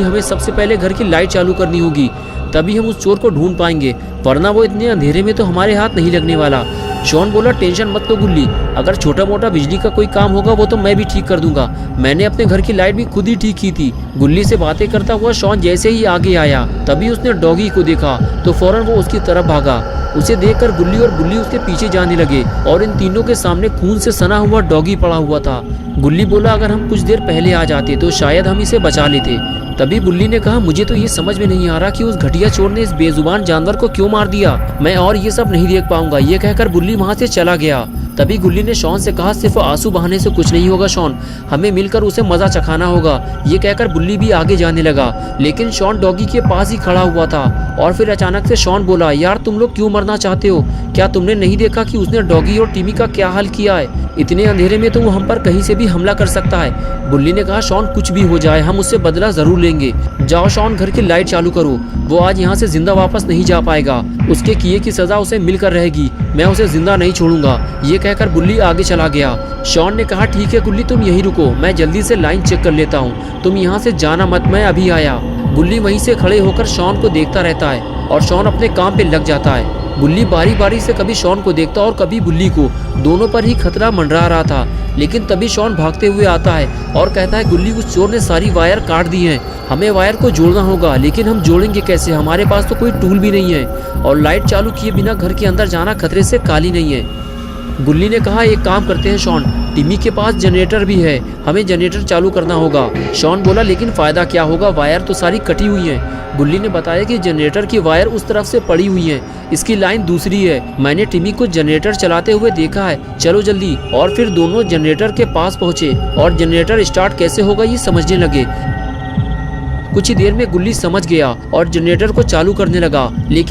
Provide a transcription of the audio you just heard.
हमें सबसे पहले घर की लाइट चालू करनी होगी, तभी हम उस चोर को ढूंढ पाएंगे, वरना वो इतने अंधेरे में तो हमारे हाथ नहीं लगने वाला। शॉन बोला, टेंशन मत लो गुल्ली, अगर छोटा मोटा बिजली का कोई काम होगा वो तो मैं भी ठीक कर दूंगा। मैंने अपने घर की लाइट भी खुद ही ठीक की थी। गुल्ली से बातें करता हुआ शॉन जैसे ही आगे आया, तभी उसने डॉगी को देखा तो फौरन वो उसकी तरफ भागा। उसे देखकर गुल्ली और बुल्ली उसके पीछे जाने लगे और इन तीनों के सामने खून से सना हुआ डॉगी पड़ा हुआ था। गुल्ली बोला, अगर हम कुछ देर पहले आ जाते तो शायद हम इसे बचा लेते। तभी बुल्ली ने कहा, मुझे तो ये समझ में नहीं आ रहा कि उस घटिया चोर ने इस बेजुबान जानवर को क्यों मार दिया। मैं और ये सब नहीं देख पाऊंगा। ये कहकर बुल्ली वहाँ से चला गया। तभी गुल्ली ने शॉन से कहा, सिर्फ आंसू बहाने से कुछ नहीं होगा शॉन, हमें मिलकर उसे मजा चखाना होगा। ये कहकर बुल्ली भी आगे जाने लगा, लेकिन शॉन डॉगी के पास ही खड़ा हुआ था। और फिर अचानक से शॉन बोला, यार तुम लोग क्यों मरना चाहते हो? क्या तुमने नहीं देखा कि उसने डॉगी और टिमी का क्या हाल किया है? इतने अंधेरे में तो वो हम पर कहीं से भी हमला कर सकता है। बुल्ली ने कहा, शॉन कुछ भी हो जाए हम उससे बदला जरूर लेंगे। जाओ शॉन, घर की लाइट चालू करो। वो आज यहाँ से जिंदा वापस नहीं जा पाएगा। उसके किए की सजा उसे मिलकर रहेगी। मैं उसे जिंदा नहीं छोड़ूंगा। ये कहकर बुल्ली आगे चला गया। शॉन ने कहा, ठीक है गुल्ली, तुम यहीं रुको, मैं जल्दी से लाइन चेक कर लेता हूँ। तुम यहाँ से जाना मत, मैं अभी आया। बुल्ली वहीं से खड़े होकर शॉन को देखता रहता है और शॉन अपने काम पे लग जाता है। बुल्ली बारी बारी से कभी शॉन को देखता और कभी बुल्ली को। दोनों पर ही खतरा मंडरा रहा था। लेकिन तभी शॉन भागते हुए आता है और कहता है, गुल्ली, उस चोर ने सारी वायर काट दी हैं। हमें वायर को जोड़ना होगा, लेकिन हम जोड़ेंगे कैसे? हमारे पास तो कोई टूल भी नहीं है और लाइट चालू किए बिना घर के अंदर जाना खतरे से खाली नहीं है। गुल्ली ने कहा, एक काम करते हैं शॉन, टिमी के पास जनरेटर भी है, हमें जनरेटर चालू करना होगा। शॉन बोला, लेकिन फायदा क्या होगा? वायर तो सारी कटी हुई है। गुल्ली ने बताया कि जनरेटर की वायर उस तरफ से पड़ी हुई है, इसकी लाइन दूसरी है। मैंने टिमी को जनरेटर चलाते हुए देखा है, चलो जल्दी। और फिर दोनों जनरेटर के पास पहुंचे और जनरेटर स्टार्ट कैसे होगा ये समझने लगे। कुछ ही देर में गुल्ली समझ गया और जनरेटर को चालू करने लगा, लेकिन